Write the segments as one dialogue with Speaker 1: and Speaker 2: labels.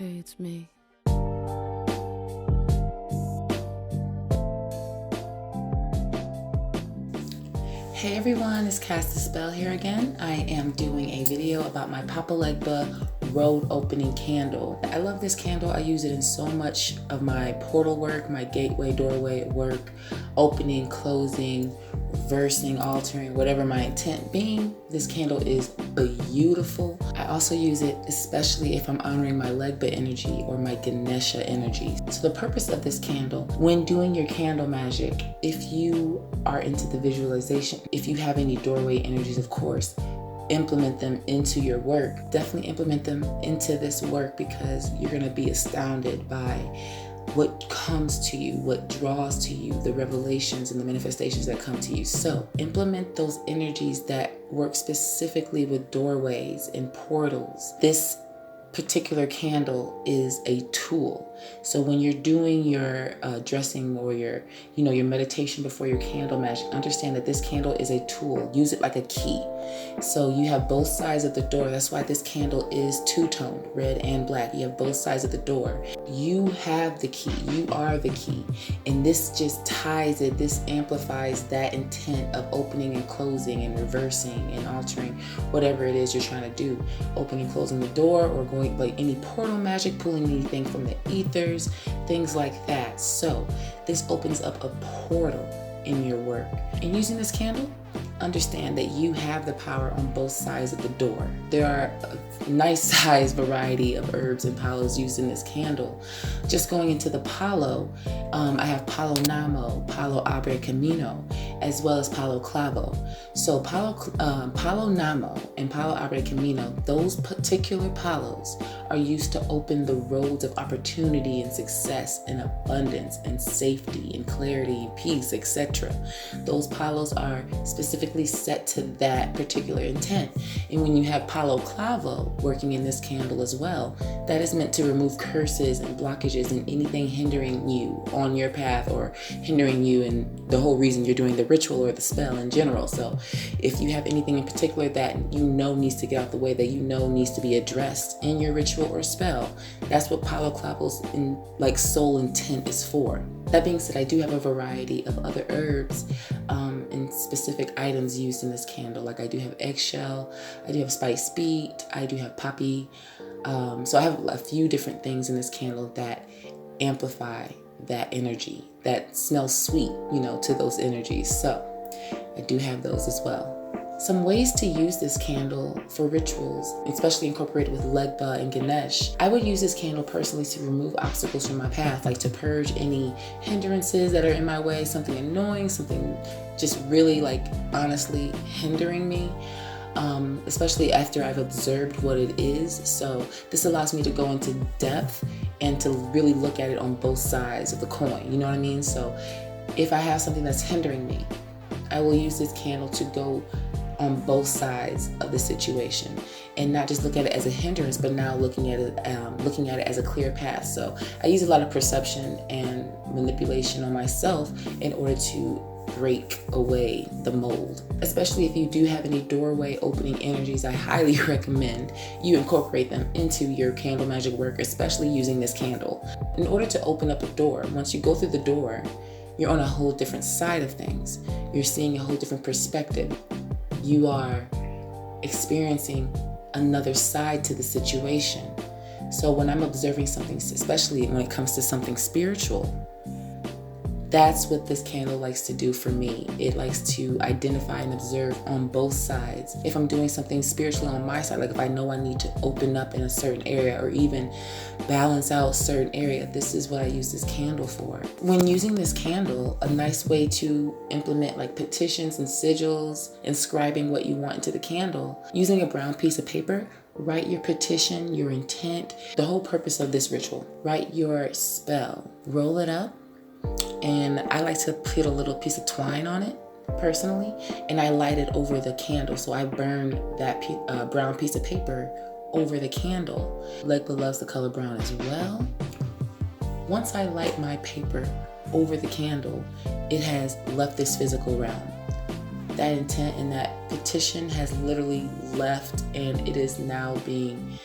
Speaker 1: Hey, it's me.
Speaker 2: Hey everyone, it's Kastas Pell here again. I am doing a video about my Papa Legba road opening candle. I love this candle. I use it in so much of my portal work, my gateway, doorway work, opening, closing, reversing, altering, whatever my intent being. This candle is beautiful. I also use it especially if I'm honoring my Legba energy or my Ganesha energy. So the purpose of this candle, when doing your candle magic, if you are into the visualization, if you have any doorway energies, of course, implement them into your work. Definitely implement them into this work because you're going to be astounded by what comes to you, what draws to you, the revelations and the manifestations that come to you. So implement those energies that work specifically with doorways and portals. This particular candle is a tool. So when you're doing your dressing or your meditation before your candle magic, understand that this candle is a tool. Use it like a key. So you have both sides of the door. That's why this candle is two-toned, red and black. You have both sides of the door. You have the key. You are the key. And this just ties it. This amplifies that intent of opening and closing and reversing and altering whatever it is you're trying to do. Opening, closing the door, or going like any portal magic, pulling anything from the ethers, things like that. So this opens up a portal in your work. And using this candle, understand that you have the power on both sides of the door. There are a nice size variety of herbs and palos used in this candle. Just going into the palo, I have palo namo, palo abre camino, as well as palo clavo. So palo namo and palo abre camino, those particular palos are used to open the roads of opportunity and success and abundance and safety and clarity and peace, etc. Those palos are specifically set to that particular intent. And when you have palo clavo working in this candle as well, that is meant to remove curses and blockages and anything hindering you on your path or hindering you in the whole reason you're doing the ritual or the spell in general. So if you have anything in particular that you know needs to get out the way, that you know needs to be addressed in your ritual or spell, that's what palo clavo's soul intent is for. That being said, I do have a variety of other herbs and specific items used in this candle. Like I do have eggshell, I do have spice beet, I do have poppy. So I have a few different things in this candle that amplify that energy, that smells sweet, to those energies. So I do have those as well. Some ways to use this candle for rituals, especially incorporated with Legba and Ganesh. I would use this candle personally to remove obstacles from my path, like to purge any hindrances that are in my way, something annoying, something just really honestly hindering me. Especially after I've observed what it is. So this allows me to go into depth and to really look at it on both sides of the coin. You know what I mean? So if I have something that's hindering me, I will use this candle to go on both sides of the situation and not just look at it as a hindrance, but now looking at it as a clear path. So I use a lot of perception and manipulation on myself in order to break away the mold. Especially if you do have any doorway opening energies, I highly recommend you incorporate them into your candle magic work, especially using this candle. In order to open up a door, once you go through the door, you're on a whole different side of things. You're seeing a whole different perspective. You are experiencing another side to the situation. So when I'm observing something, especially when it comes to something spiritual, that's what this candle likes to do for me. It likes to identify and observe on both sides. If I'm doing something spiritually on my side, like if I know I need to open up in a certain area or even balance out a certain area, this is what I use this candle for. When using this candle, a nice way to implement petitions and sigils, inscribing what you want into the candle, using a brown piece of paper, write your petition, your intent, the whole purpose of this ritual. Write your spell, roll it up, and I like to put a little piece of twine on it personally, and I light it over the candle. So I burn that brown piece of paper over the candle. Legba loves the color brown as well. Once I light my paper over the candle, it has left this physical realm. That intent and that petition has literally left, and it is now being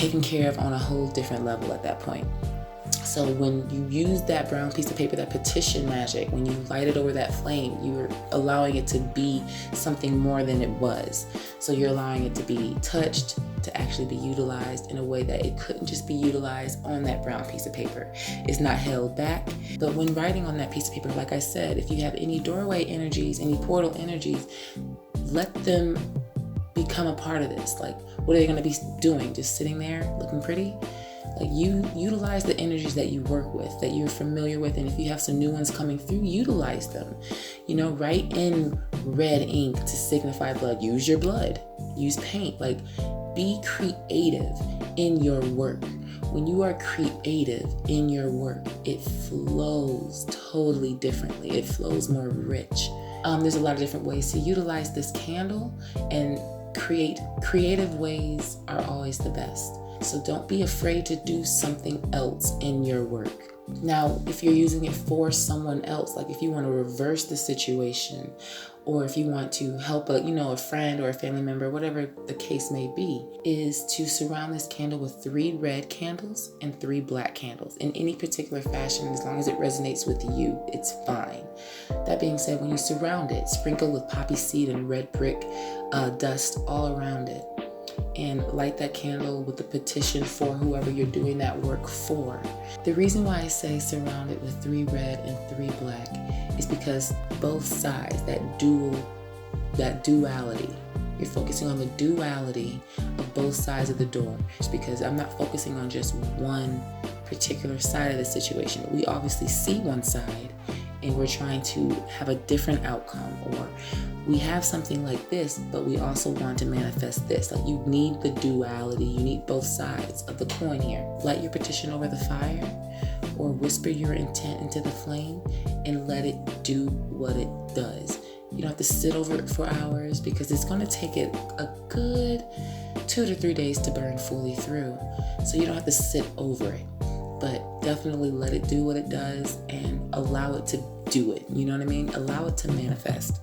Speaker 2: taken care of on a whole different level at that point. So when you use that brown piece of paper, that petition magic, when you light it over that flame, you're allowing it to be something more than it was. So you're allowing it to be touched, to actually be utilized in a way that it couldn't just be utilized on that brown piece of paper. It's not held back. But when writing on that piece of paper, like I said, if you have any doorway energies, any portal energies, let them become a part of this. Like, what are they going to be doing? Just sitting there looking pretty? Like, you utilize the energies that you work with, that you're familiar with, and if you have some new ones coming through, utilize them. You know, write in red ink to signify blood. Use your blood. Use paint. Like, be creative in your work. When you are creative in your work, it flows totally differently. It flows more rich. There's a lot of different ways to utilize this candle, and creative ways are always the best. So don't be afraid to do something else in your work. Now, if you're using it for someone else, like if you want to reverse the situation, or if you want to help a friend or a family member, whatever the case may be, is to surround this candle with 3 red candles and 3 black candles in any particular fashion. As long as it resonates with you, it's fine. That being said, when you surround it, sprinkle with poppy seed and red brick dust all around it, and light that candle with the petition for whoever you're doing that work for. The reason why I say surround it with 3 red and 3 black is because both sides, that duality, you're focusing on the duality of both sides of the door. It's because I'm not focusing on just one particular side of the situation. We obviously see one side and we're trying to have a different outcome, or we have something like this, but we also want to manifest this. Like, you need the duality. You need both sides of the coin here. Light your petition over the fire, or whisper your intent into the flame and let it do what it does. You don't have to sit over it for hours, because it's going to take it a good 2 to 3 days to burn fully through. So you don't have to sit over it, but definitely let it do what it does and allow it to do it. You know what I mean? Allow it to manifest.